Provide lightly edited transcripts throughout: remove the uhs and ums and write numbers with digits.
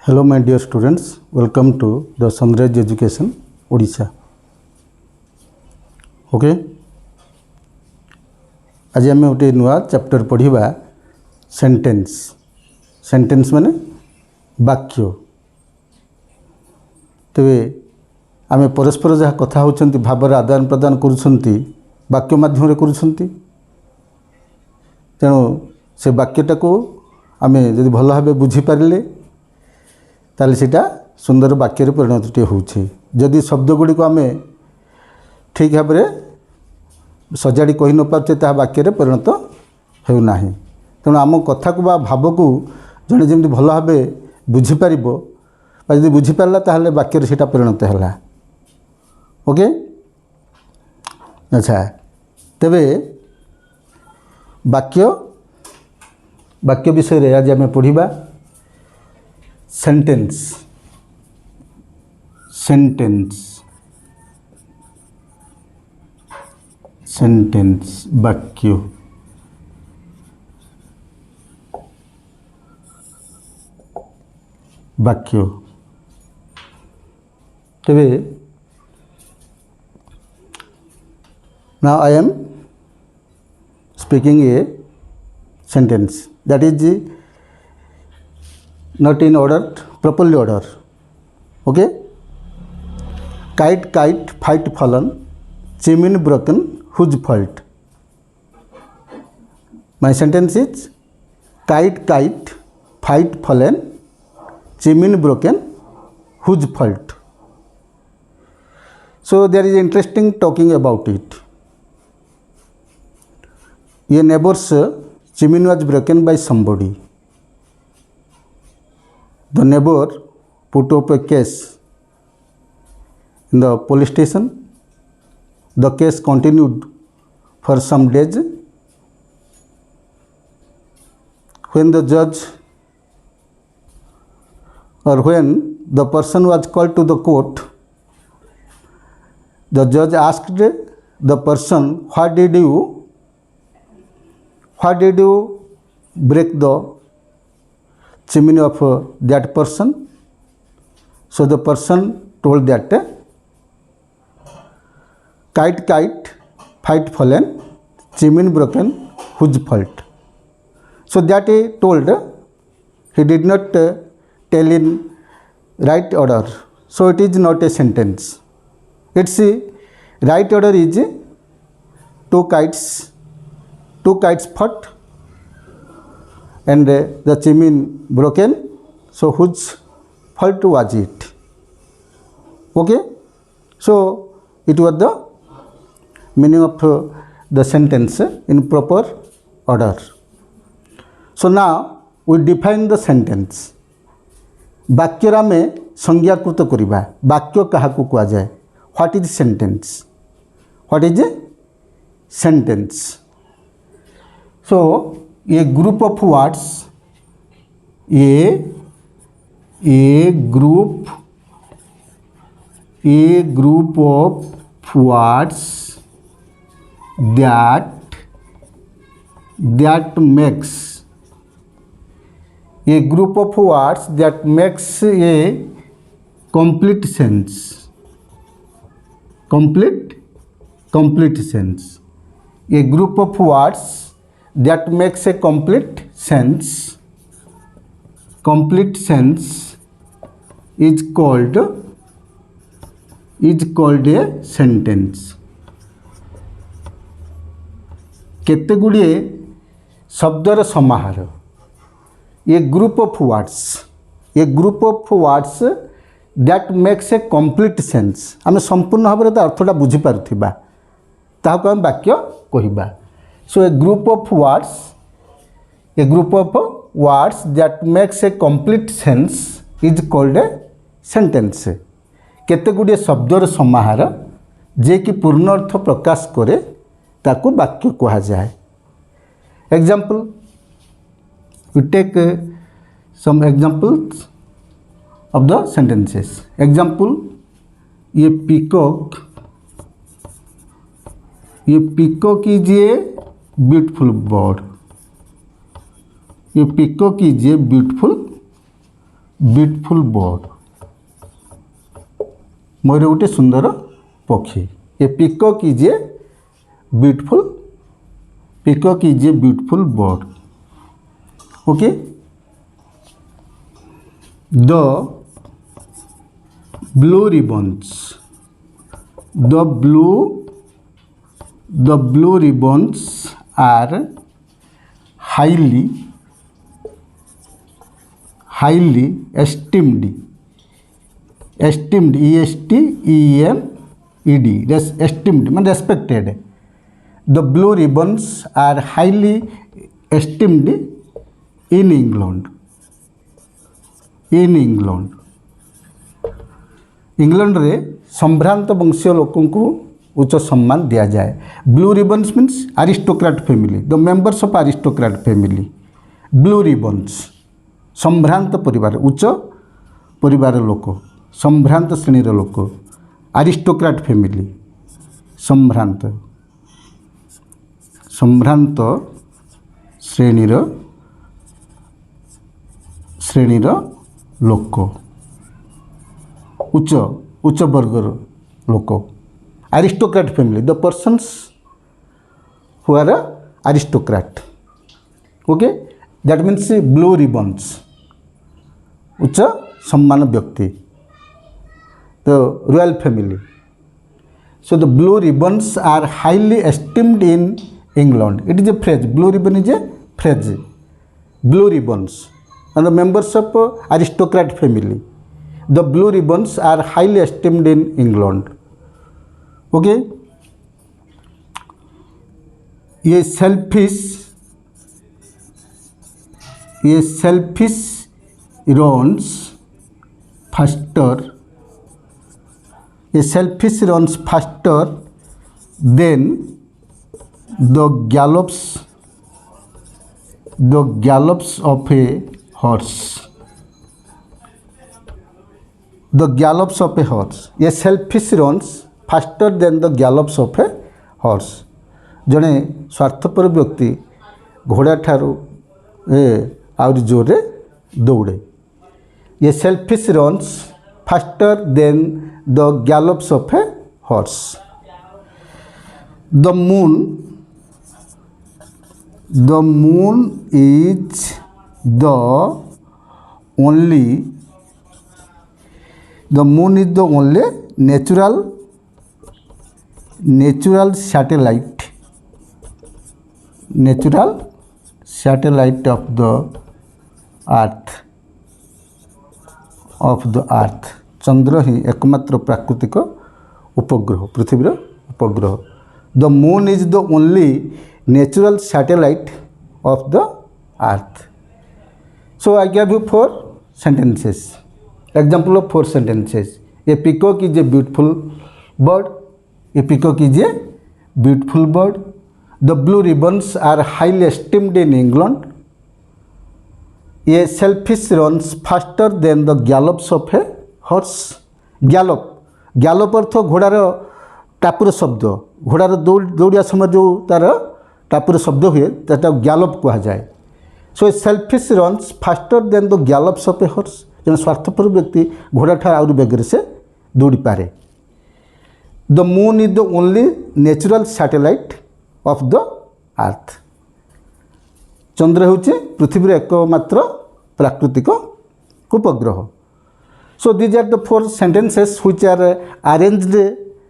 Hello my dear students, welcome to the Sunrise Education Odisha. Okay, आज आम गोटे नुआ चैप्टर पढ़ा सेंटेंस. सेंटेंस माने वाक्य. तेरे आम परस्पर जहाँ कथा होचंती भावर आदान प्रदान करुछंती वाक्य माध्यम रे करुछंती. तेणु से वाक्यटा को आम जदि भल भाव बुझी पारिले ताले सीटा सुंदर वाक्य परिणत होउछे. जदि शब्द गुड़ी को आम ठीक भाव में सजाड़ी कही न पारे ता वाक्य परिणत होना. तेणु आम कथा को बा भाव को जड़े जमी भल भाव बुझीपार जब बुझीपारा ताहले वाक्य सीटा परिणत है. ओके, अच्छा तेबे वाक्य विषय आज आम पढ़ा सेंटेंस. सेंटेंस सेंटेंस वाक्य. वाक्य तेबे now I am speaking a sentence that is not in order, properly order. Okay, kite kite fight fallen, chimney broken, whose fault? My sentence is kite kite fight fallen, chimney broken, whose fault? So there is interesting talking about it. A neighbor's chimney was broken by somebody. The neighbor put up a case in the police station. The case continued for some days. When the judge or when the person was called to the court, the judge asked the person, why did you break the chimney of that person? So the person told that kite kite fight fallen, chimney broken, whose fault? So that he told, he did not tell in right order. So it is not a sentence. Its right order is two kites fought and the chimney broken. So whose fault was it? Okay, so it was the meaning of the sentence in proper order. So now we define the sentence. वाक्य आमे संज्ञाकृत करिबा. वाक्य काहाकू कुआ जाए? What is sentence? What is a sentence? So a group of words, a group of words that makes a group of words that makes a complete sense. Complete sense. A group of words that makes a complete sense. Complete sense is called a sentence. केते गुड़िए शब्दर समाहार. A group of words that makes a complete sense. आम संपूर्ण भाव में अर्थटा बुझी पारुथिबा ताहाको आम वाक्य कहिबा. So a group of words that makes a complete sense is called a sentence. केते गुड़िए शब्दर समाहार जे कि पूर्ण अर्थ प्रकाश करे ताको वाक्य कहा जाए. Example, we take some examples of the sentences. Example, a peacock is a beautiful bird. A peacock is a beautiful beautiful bird मयूर गोटे सुंदर पक्षी a peacock is a beautiful peacock is a beautiful bird okay the blue ribbons the blue ribbons are highly esteemed esteemed esteemed means respected. The blue ribbons are highly esteemed in England. England रे संभ्रांत वंशीय लोकों को उच्च सम्मान दिया जाए. Blue ribbons means aristocrat family the members of aristocrat family. Blue ribbons संभ्रांत परिवार उच्च परिवार लोक संभ्रांत श्रेणीर लोक आरिस्टोक्रेट फैमिली संभ्रांत श्रेणीर लोक उच्च वर्गर लोक aristocrat family the persons who are aristocrat okay that means blue ribbons उच्च सम्मान व्यक्ति the royal family. So the blue ribbons are highly esteemed in England. It is a phrase. Blue ribbon is a phrase. Blue ribbons and the members of aristocrat family. The blue ribbons are highly esteemed in England. Okay. A selfish runs faster. A selfish runs faster than the gallops of a horse. The gallops of a horse. A selfish runs faster than the gallops of a horse. जड़े स्वार्थपर व्यक्ति घोड़ा ठारू आउरी जोरे दौड़े. A selfish runs faster than the gallops of a horse. The moon is the only natural satellite of the earth. चंद्र ही एकमात्र प्राकृतिक उपग्रह पृथ्वीर उपग्रह. The moon is the only natural satellite of the earth. So I give you 4 sentences. Example of 4 sentences. A peacock is a beautiful bird. A peacock is a beautiful bird. The blue ribbons are highly esteemed in England. A selfish runs faster than the gallops of a horse. Gallop अर्थ घोड़ार टापुर शब्द घोड़ार दौड़िया समय जो तार टापुर शब्द हुए गैलोप कह जाए. So a selfish runs faster than the gallops of a horse. जन स्वार्थपर व्यक्ति घोड़ा ठार आउरी बेगर से दौड़ी पारे. The moon is the only natural satellite of the earth. चंद्र होचे पृथ्वीर एकमात्र प्राकृतिक उपग्रह. So these are the 4 sentences which are arranged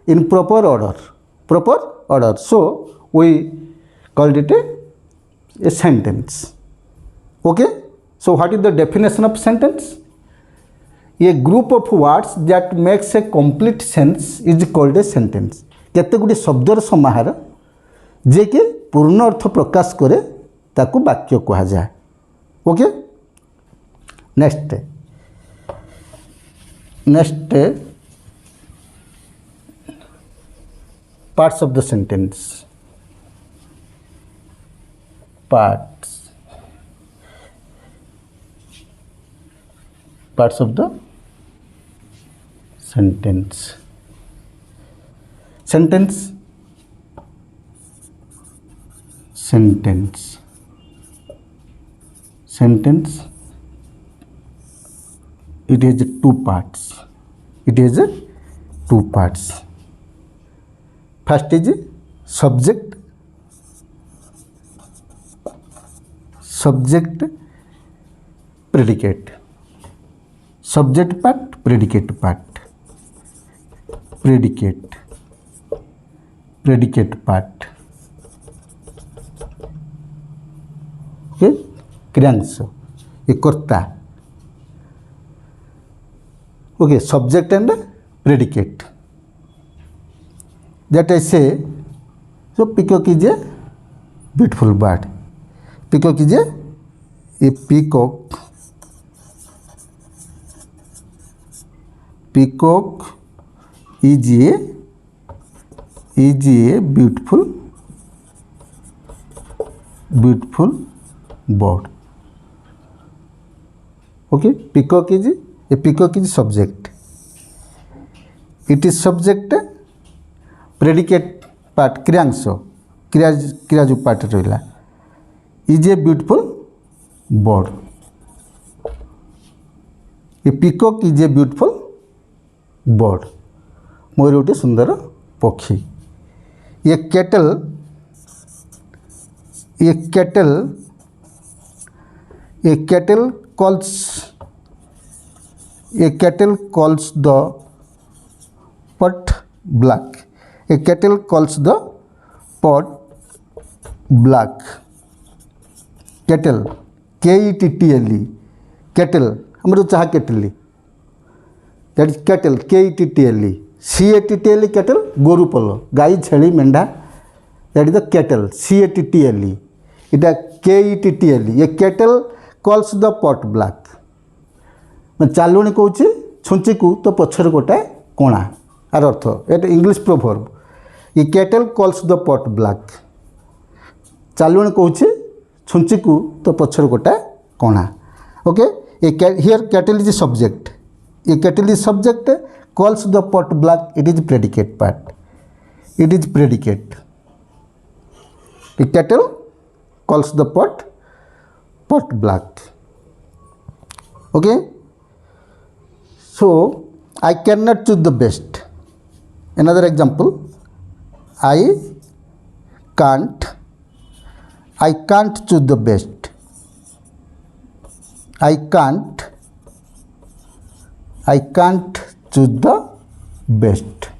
in proper order. So we called it a sentence. Okay. So what is the definition of sentence? A group of words that makes a complete sense is called a sentence. केते गुडी शब्दर समाहार जे कि पूर्ण अर्थ प्रकाश करे ताकू वाक्य कहा जाए. Okay. Next parts of the sentence. Parts of the sentence. it has two parts. It has two parts. First is subject, predicate. Subject part, predicate part. Predicate part. Okay, Kriyansh ये कर्ता. Okay, subject and predicate. That I say, so peacock is a beautiful bird. Peacock is a peacock. Peacock is a beautiful bird. Okay, peacock is subject. It is subject, predicate part Kriyansh क्रिया जो part रहा is a beautiful bird. A peacock is a beautiful bird. मोर गोटे सुंदर पक्षी. ये kettle calls the pot black. A kettle calls the pot black. Kettle, kettle, kettle. हमरो चाह केटली. That is kettle, kettle. Cattle, kettle, गोरु पलो, गाई छेली मेंढा. That is the kettle, cattle. It is kettle. ये kettle calls the pot black. मैं चालुणी कहूँ छुंची को तो पछर गोटे कोणा आर अर्थ एट इंग्लिश प्रोवर्ब. ये kettle calls the pot black. चालुणी कहूँ छुंची को तो पछर गोटे कोणा. Okay, here kettle is subject. ये kettle is subject, calls the pot black. It is predicate part. It is predicate. ये kettle calls the pot black. Okay, so I cannot choose the best. Another example, I can't choose the best. I can't choose the best.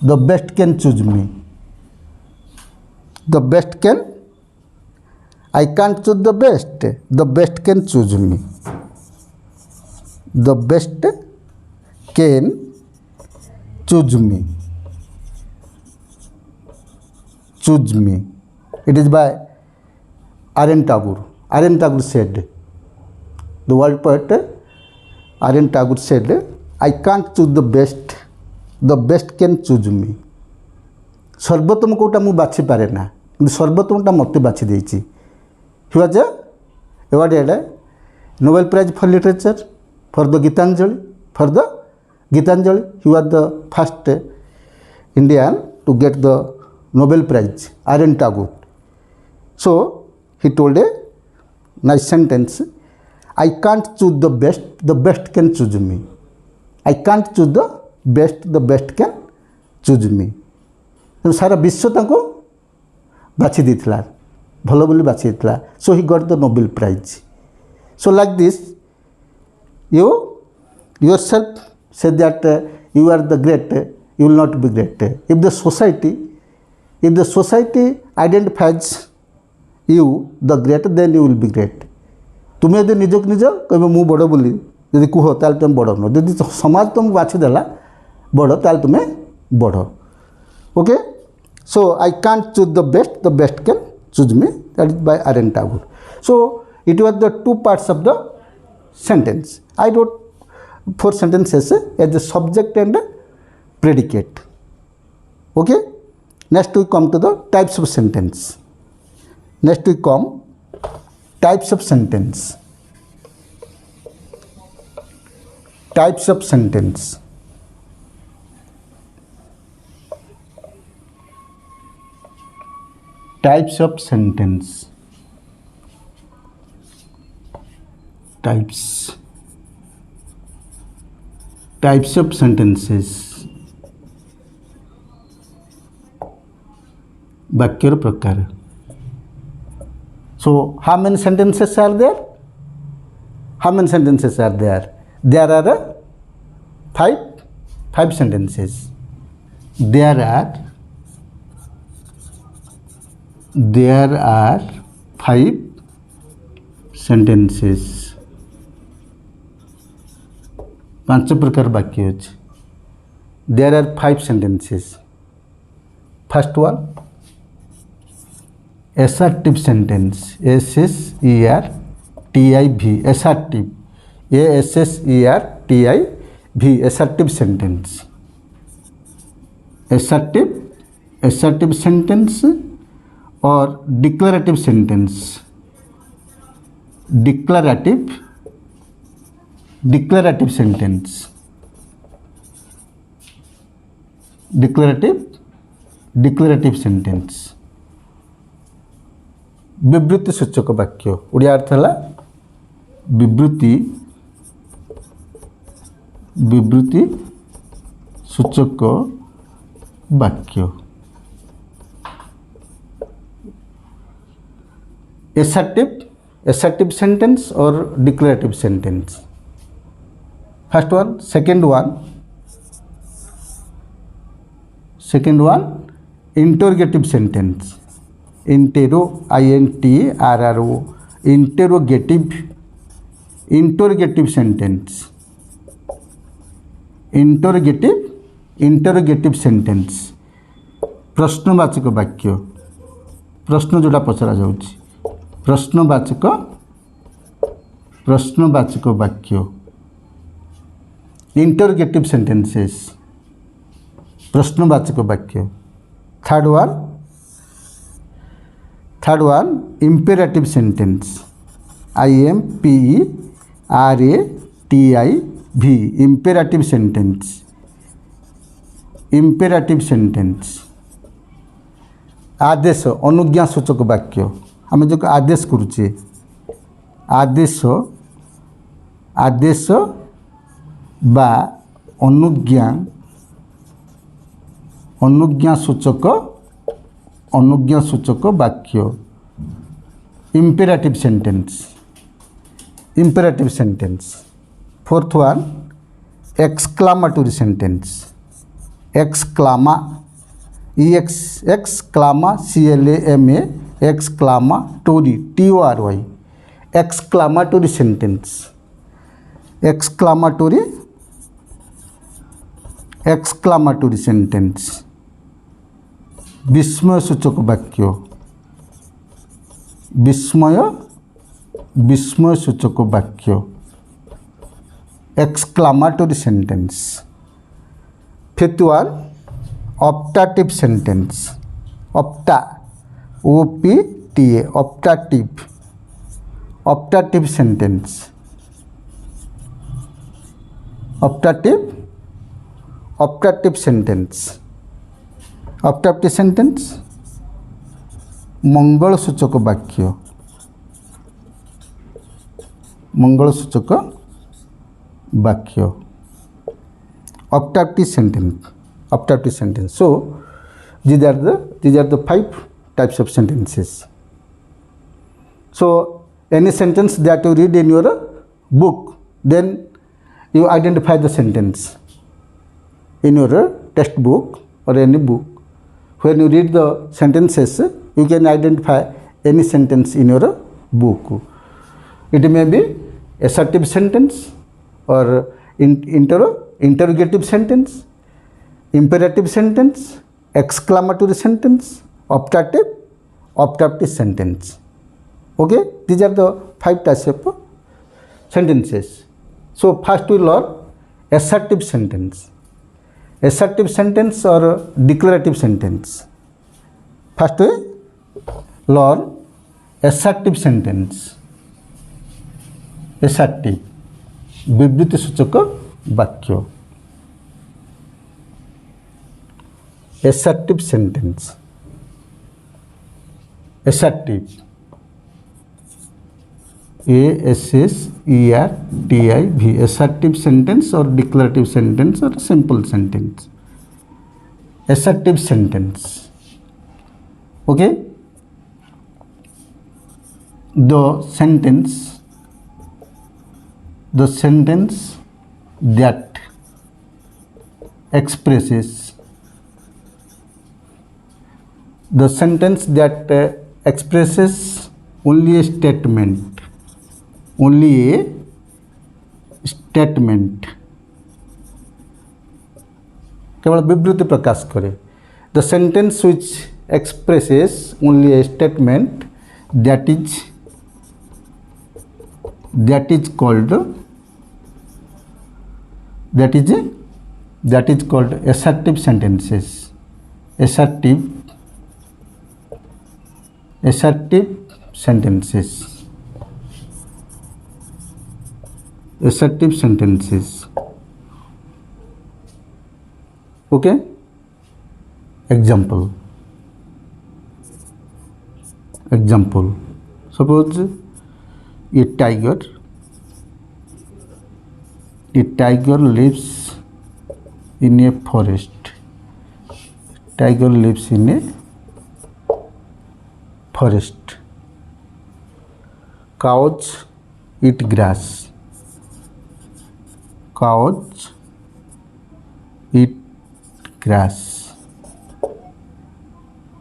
The best can choose me. The best can, I can't choose the best. The best can choose me. The best can choose me. Choose me. It is by R.N. Tagore. R.N. Tagore said, the world poet R.N. Tagore said, I can't choose the best. The best can choose me. सर्वोत्तम कोटा मु बाछि पारे ना, किंतु सर्वोत्तमटा मते बाछि देछि. He was awarded Nobel Prize for Literature for the Gitanjali. He was the first Indian to get the Nobel Prize, R.N. Tagore. So he told a nice sentence, I can't choose the best can choose me. I can't choose the best can choose me. सारा विश्व ताको बाछि देथिला, भलो बोली बाछि देथिला. So he got the Nobel Prize. So like this, you yourself say that you are the great, you will not be great. If the society identifies you the great, then you will be great. तुम्हें यदि निजक निज कह मु बड़ बोली यदि कह ताल तुम बड़ न, यदि समाज तुम बाछि देला बड़ ताल तुम्हें बड़. Okay, so I can't choose the best can choose me. That is by R.N. Tagore. So it was the two parts of the sentence. I wrote 4 sentences as the subject and predicate. Okay, next we come to the types of sentence. Types of sentence. Types of sentence. Types of sentence. Types types of sentences ବାକ୍ୟର ପ୍ରକାର so how many sentences are there there are five sentences there are five sentences पांच प्रकार वाक्य अछि there are five sentences first one assertive sentence assertive assertive assertive sentence assertive sentence or declarative sentence declarative sentence declarative sentence विवृत्ति सूचक वाक्य ओडिया अर्थ है विवृत्ति सूचक वाक्य assertive sentence or declarative sentence first one second one interrogative sentence interrogative sentence sentence प्रश्नवाचक वाक्य प्रश्न जोड़ा पचरा जाउछि प्रश्नवाचक वाक्य interrogative sentences प्रश्नवाचक वाक्य third one imperative sentence imperative sentence आदेश अनुज्ञा सूचक वाक्य आम जो आदेश करुचे आदेश बा अनुज्ञा सूचक वाक्य imperative sentence fourth one exclamatory sentence exclama exclama CLAMA exclamatory TORY exclamatory sentence exclamatory sentence विस्मय सूचक वाक्य विस्मय सूचक वाक्य exclamatory sentence fifth one optative sentence OPTA optative sentence optative sentence मंगल सूचक वाक्य optative sentence so these are the five types of sentences so any sentence that you read in your book then you identify the sentence in your textbook or any book when you read the sentences you can identify any sentence in your book it may be assertive sentence or interrogative sentence imperative sentence exclamatory sentence optative sentence okay these are the five types of sentences so first we learn assertive sentence or declarative sentence first we learn assertive sentence assertive विवृत्ति सूचक वाक्य assertive sentence ASSERTIV, assertive sentence or declarative sentence or simple sentence. Assertive sentence. Okay. The sentence that expresses only a statement, केवल विवृत्ति प्रकाश करे. The sentence which expresses only a statement that is called assertive sentences. Assertive sentences. Okay. Example. Suppose a tiger lives in a forest. Cows eat grass.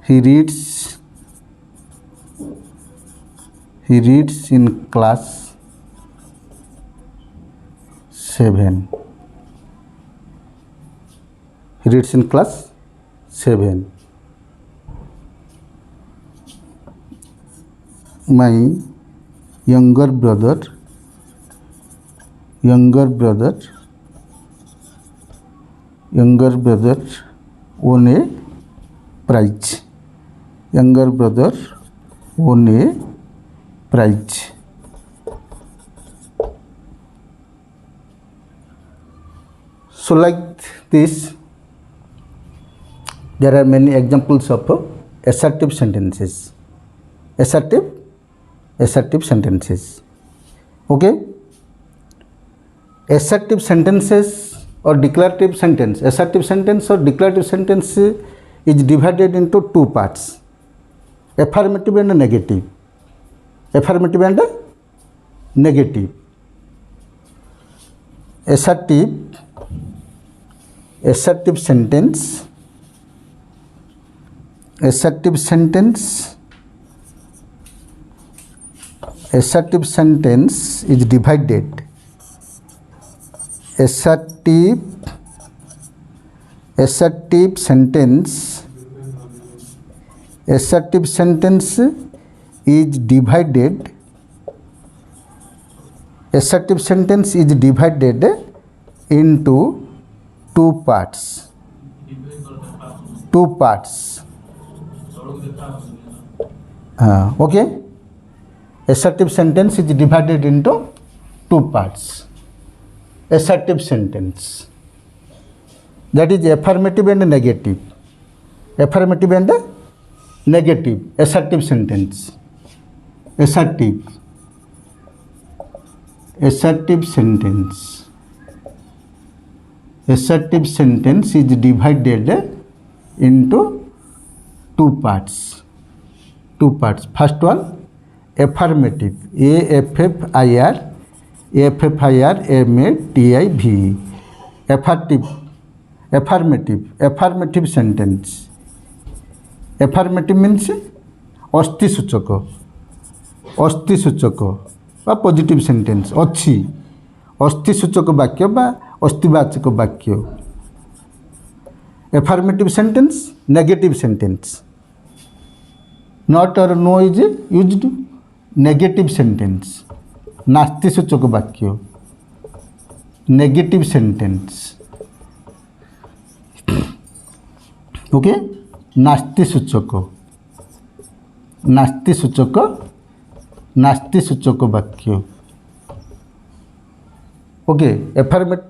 He reads in class 7. My younger brother won a prize. So like this, there are many examples of assertive sentences. Okay. Assertive sentences or declarative sentence. Assertive sentence or declarative sentence is divided into two parts: affirmative and negative. Assertive sentence is divided. Assertive sentence is divided into two parts. Okay. Assertive sentence is divided into two parts. Assertive sentence, that is affirmative and negative. Assertive sentence. Assertive sentence is divided into two parts. First one, affirmative. AFFIRMATIV. Affirmative sentence. Affirmative means अस्ति सूचक बा positive sentence अच्छी अस्ति सूचक वाक्य बा अस्तिवाचक वाक्य. Affirmative sentence, negative sentence. Not or no is used. Negative sentence, नास्ति सूचक वाक्य. Negative sentence. Okay. नास्ति सूचक वाक्य. Okay.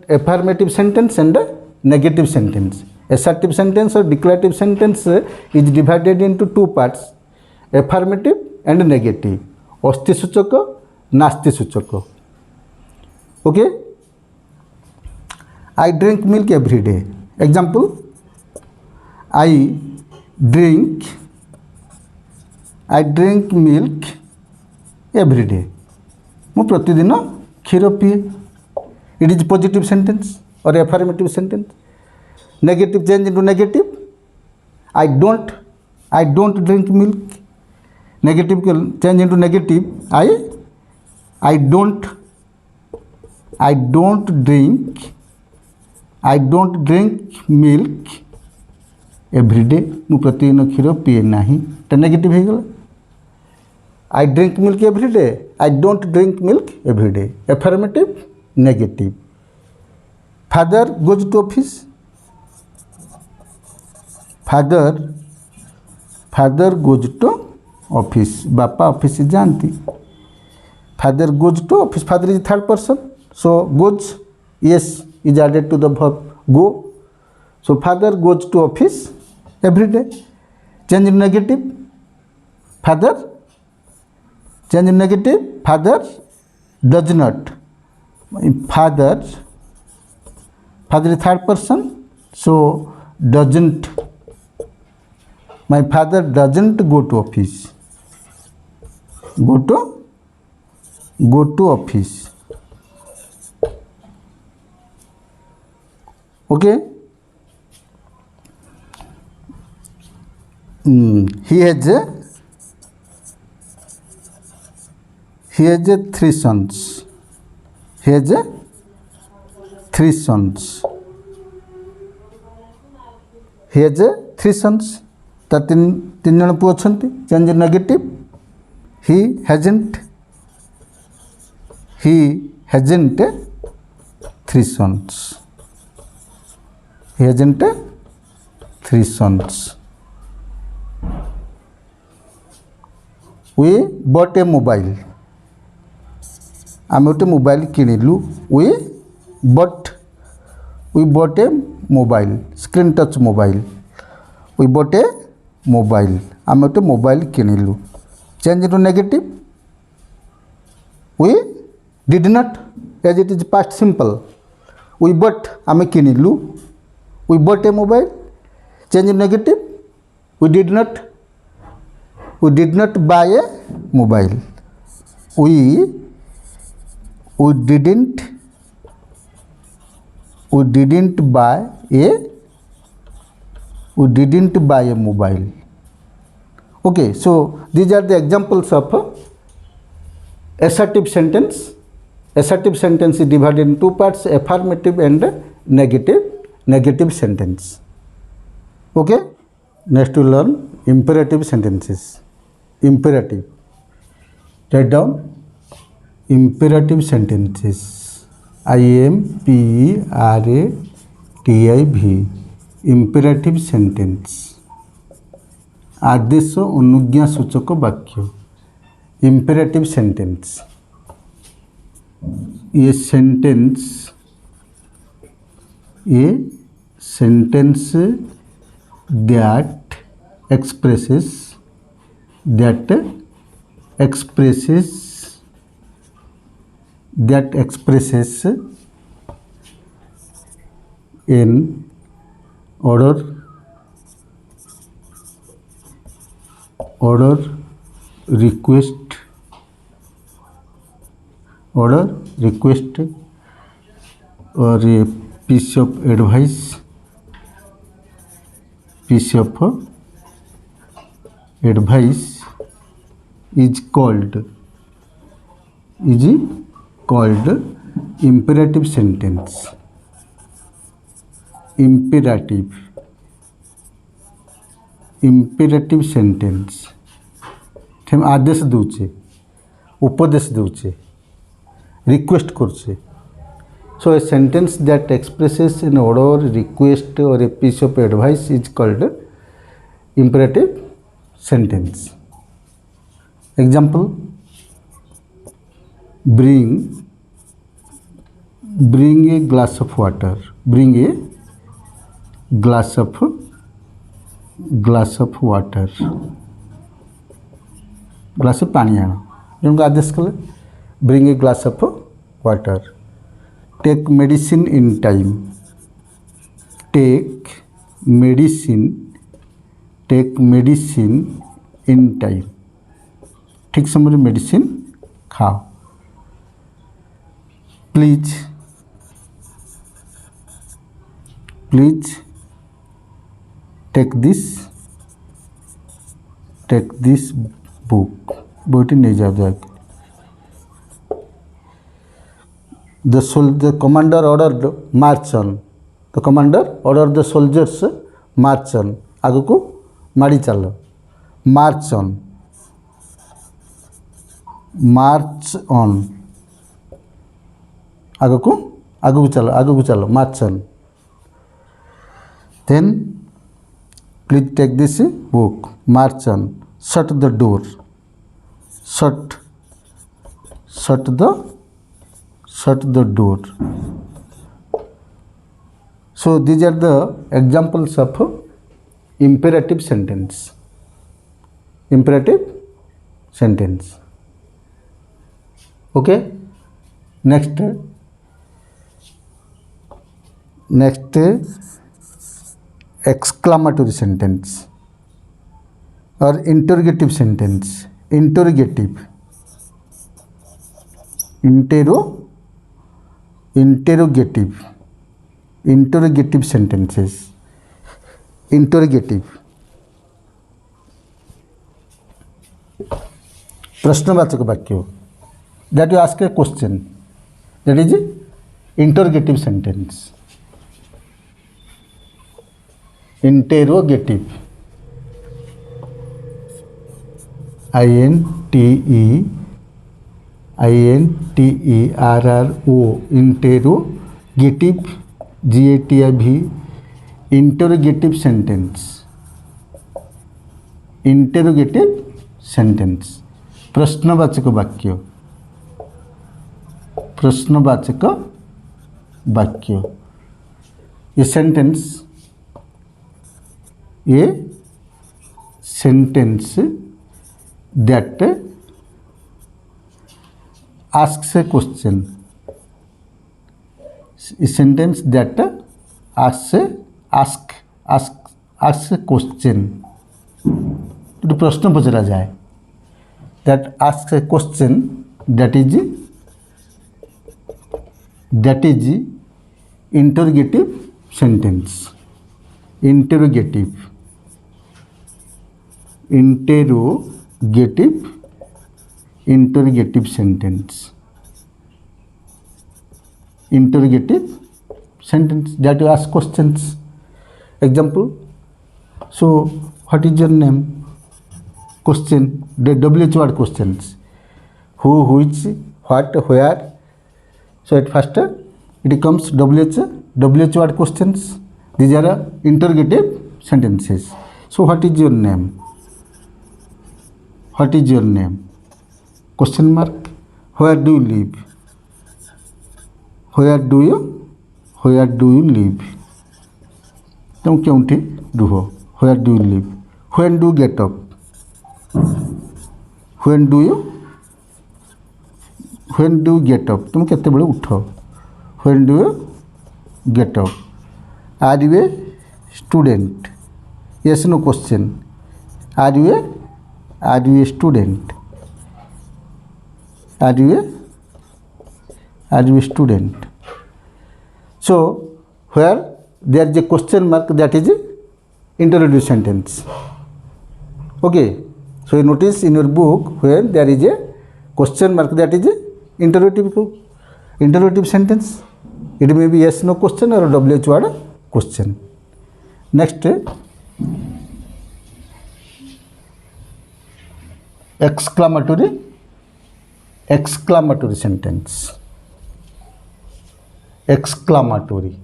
Affirmative sentence and negative sentence. Assertive sentence or declarative sentence is divided into two parts: affirmative and negative. अस्ति सूचक नास्ति सूचक। Okay, I drink milk every day. Example, I drink milk every day. मु प्रतिदिन क्षीर पिए। It is positive sentence और affirmative sentence. Negative change into negative, I don't drink milk. Negative change into negative, I don't drink milk every day. मु प्रतिदिन क्षीर पिए नाही, तो नेगेटिव हो गला। I drink milk every day, I don't drink milk every day. Affirmative, negative. Father goes to office, father goes to office. बापा office जाती। Father goes to office, father is third person, so goes yes is added to the verb go. So father goes to office every day. Change in negative, father. Change in negative, father does not. Father is third person, so doesn't. My father doesn't go to office. Go to office. Okay. He has three sons. He has three sons. He has three sons. ता तीन जन पुଅ ଅଛନ୍ତି। Change negative, he hasn't three sons. He hasn't three sons. We bought a mobile. आम गोटे mobile किणिलु। We bought a mobile, screen touch mobile. We bought a mobile. आम गोटे mobile किणिलु। Change to negative, we did not, as it is past simple. We bought, आम किणिलु। We bought a mobile. Change in negative, we did not buy a mobile. We didn't buy a mobile. Okay, so these are the examples of assertive sentence. Assertive sentence is divided in two parts: affirmative and negative sentence. Okay, next we learn imperative sentences. Imperative, write down imperative sentences. imperative. imperative sentence, आदेश अनुज्ञा सूचक वाक्य। imperative sentence, ये sentence that expresses an order, request or a piece of advice, is called imperative sentence. imperative sentence हम आदेश दूचे, उपदेश दूचे, request करछे। So a sentence that expresses an order, request or a piece of advice is called imperative sentence. Example, bring a glass of water. Bring a glass of water. Glass पानी आण, जन आदेश कले bring a glass of water. Take medicine in time. Take medicine in time. ठीक समय medicine खाओ. Please take this book. बोटी नहीं जाओ जाए. The commander ordered march on. The commander ordered the soldiers march on. आगु को माड़ी चलो. March on. आगु को चलो. March on. Then please take this book. March on. Shut the door. Shut the door. So these are the examples of imperative sentence. Okay. Next exclamatory sentence or interrogative sentence. Interrogative sentences. Interrogative. प्रश्नवाचक वाक्य. That you ask a question. That is interrogative sentence. Interrogative. INTERRO. Interrogative. GATIV. Interrogative sentence. प्रश्नवाचक वाक्य. ये sentence that asks a question. A sentence that asks a question. तो प्रश्न पूछा जाए. That asks a question. That is interrogative sentence. Interrogative sentence. Interrogative sentence that you ask questions. Example. So what is your name? Question. The WH word questions. Who, which, what, where. So at first it comes WH word questions. These are interrogative sentences. So what is your name? Question mark. Where do you live? Where do you live? तुम क्योंठी रुहो. Where do you live? When do you get up? When do you get up? तुम केते बेले उठो. When do you get up? Are you a student? Yes, no question. Are you a student? Are you a student? So where there is a question mark, that is interrogative sentence. Okay. So you notice in your book when there is a question mark, that is interrogative sentence. It may be yes no question or WH word question. Next, exclamatory sentence. Exclamatory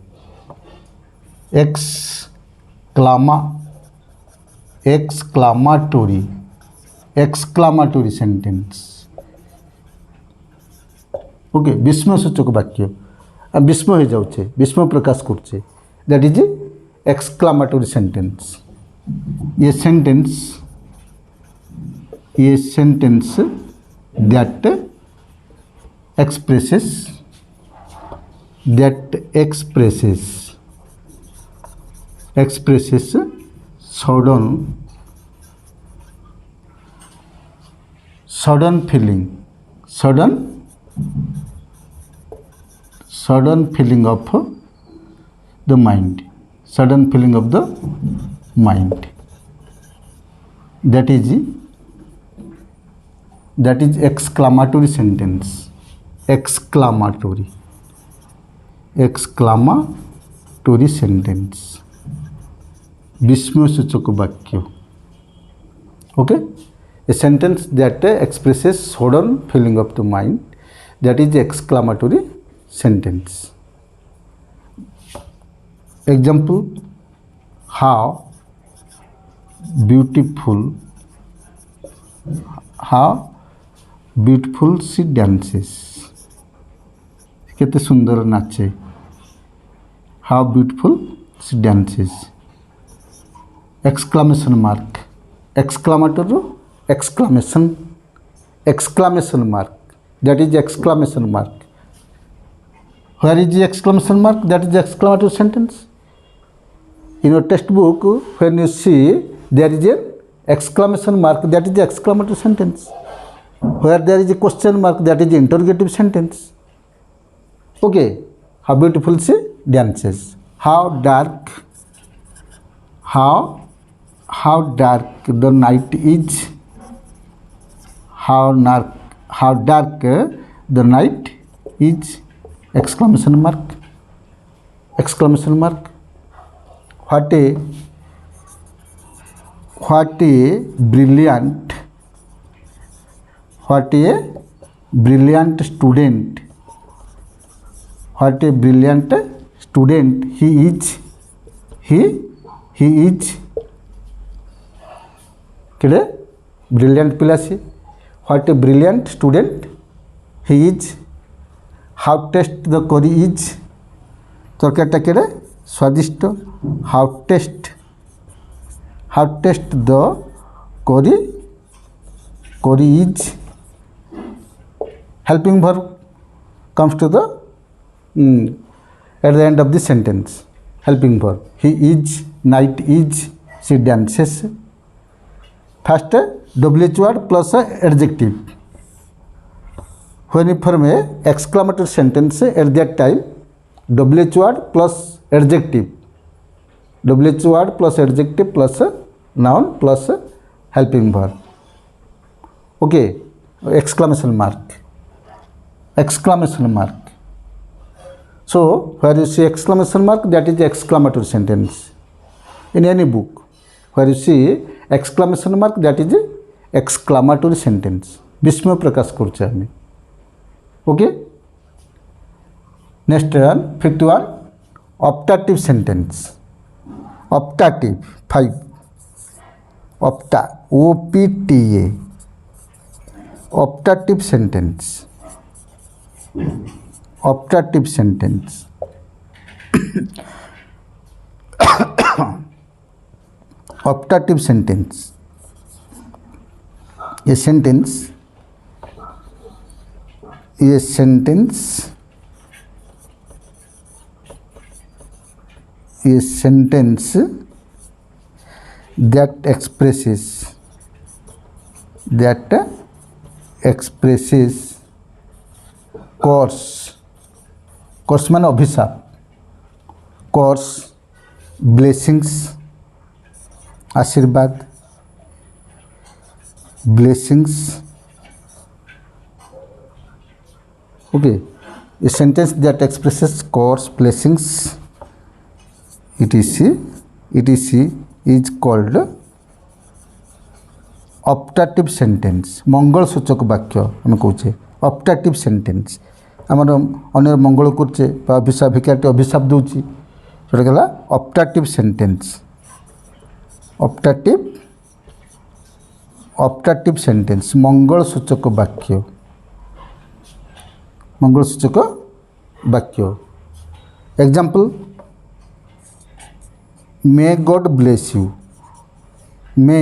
sentence. Okay, विस्मयसूचक वाक्य. विस्मय हो जाऊे, विस्मय प्रकाश करछे. That is exclamatory sentence. ये sentence that expresses that expresses sudden feeling of the mind, that is exclamatory sentence, exclamatory sentence, विस्मयसूचक वाक्य. Okay, a sentence that expresses sudden feeling of the mind, that is exclamatory sentence. Example: how beautiful she dances. केते सुंदर नाचे. How beautiful she dances. Exclamation mark, exclamatory exclamation mark, that is exclamation mark. Where is the exclamation mark? That is the exclamatory sentence. In your textbook, when you see there is an exclamation mark, that is the exclamatory sentence. Where there is a question mark, that is the interrogative sentence. Okay, how beautiful she dances. How dark the night is. How dark the night is. Exclamation mark. What a brilliant student. What a brilliant student he is. केड़े brilliant पिला से. What a brilliant student he is. How taste the curry is. तरकारीटा केड़े स्वादिष्ट. How taste the curry is. Helping verb comes to the at the end of the sentence. Helping verb. He is, night is, she dances. First WH word plus adjective. When you form a exclamatory sentence, at that time WH word plus adjective plus noun plus helping verb. Okay, exclamation mark. So where you see exclamation mark, that is the exclamatory sentence. In any book, where you see exclamation mark, that is exclamatory sentence. विस्मय प्रकाश करछे आमी. Okay, next one 51 optative sentence. Optative 5 opta OPTA optative sentence. Optative sentence. Optative sentence. A sentence that expresses course मान अभिशाप. course, blessings, आशीर्वाद, blessings. Okay, a sentence that expresses course, blessings, etc. is called optative sentence. मंगल सूचक वाक्य आम कहे optative sentence. आमर अन्य मंगल करे भिक्षाटी अभिशाप दूसरी जोटा कहला ऑप्टाटिव सेंटेंस. ऑप्टाटिव सेंटेंस मंगल सूचक वाक्य. Example: may God bless you. May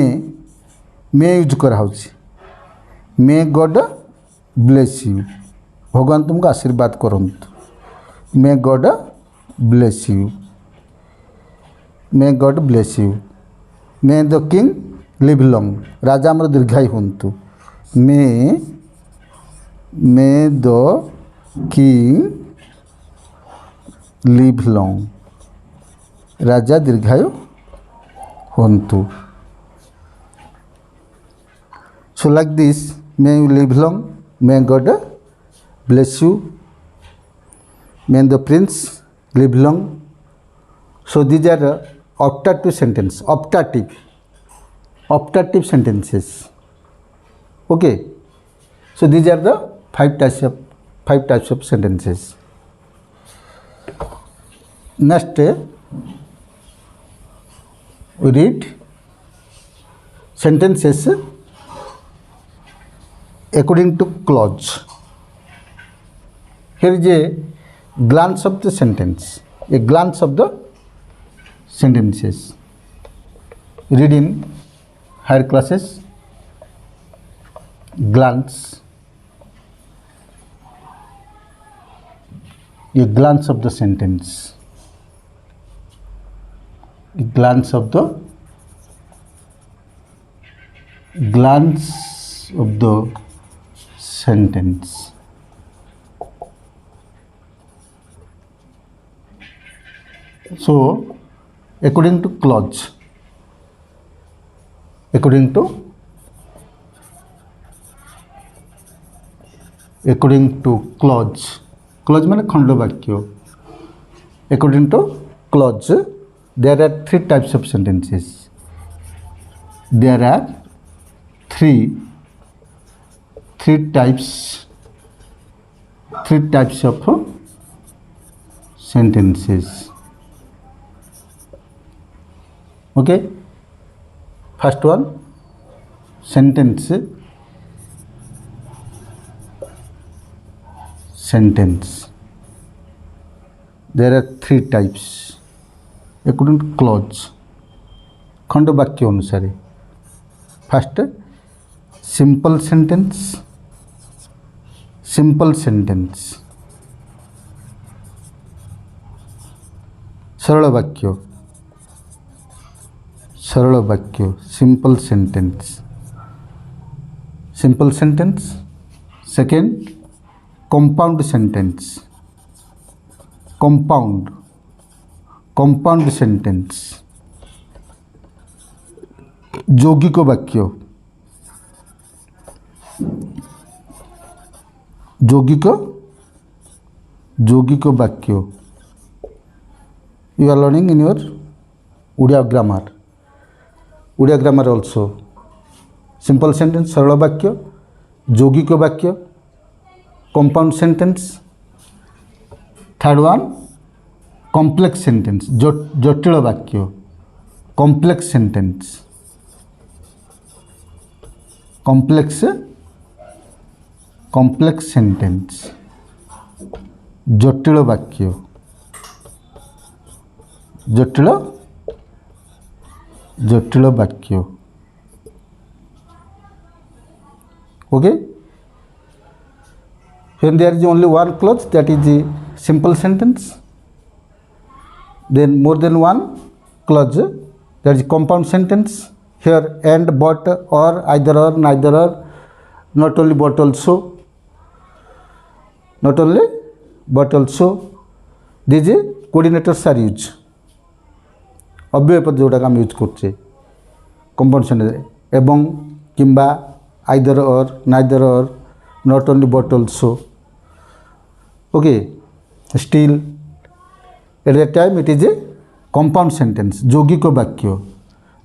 use करा. May God bless you. भगवान तुमको आशीर्वाद करंतु। May God bless you, may God bless you. May the king live long, राजा आमर दीर्घायु हुंतु। May the king live long, राजा दीर्घायु हुंतु। So like this, may you live long, may God bless you, may the prince live long. So these are optative sentence, optative sentences. Okay. So these are the five types of sentences. Next, we read sentences according to clause. Here is a glance of the sentence, a glance of the sentences. Read in higher classes. Glance, a glance of the sentence, a glance of the sentence. So according to clause, according to clause, clause माने खंड वाक्य। According to clause, there are three types of sentences. There are three types of sentences. Okay. First one, sentence. There are three types according to clause, खंड वाक्य अनुसार। First, simple sentence, सरल वाक्य, simple sentence. Second, compound sentence, যৌগিক वाक्य, you are learning in your Odia grammar also. Simple sentence, सरल वाक्य, যৌগিক वाक्य, compound sentence. Third one, complex sentence, जटिल वाक्य, complex sentence, जटिल वाक्य, जटिल वाक्य। Okay. When there is only one clause, that is the simple sentence. Then more than one clause, that is compound sentence. Here and, but, or, either or, neither or, not only but also, these coordinators are used. अव्यय पद जोटा आम use करछे compound sentence, एवं, किंबा, either or, neither or, not only but also. Okay, still, at that time it is a compound sentence, यौगिक वाक्य।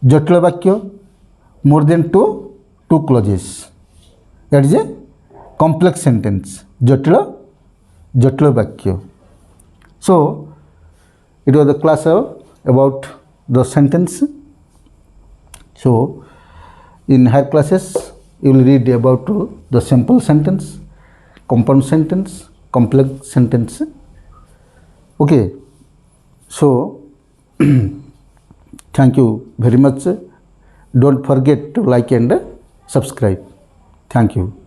जटिल वाक्य, more than two clauses, that is a complex sentence, जटिल वाक्य। So it was the class about the sentence. So in higher classes you will read about the simple sentence, compound sentence, complex sentence. Okay, so thank you very much. Don't forget to like and subscribe. Thank you.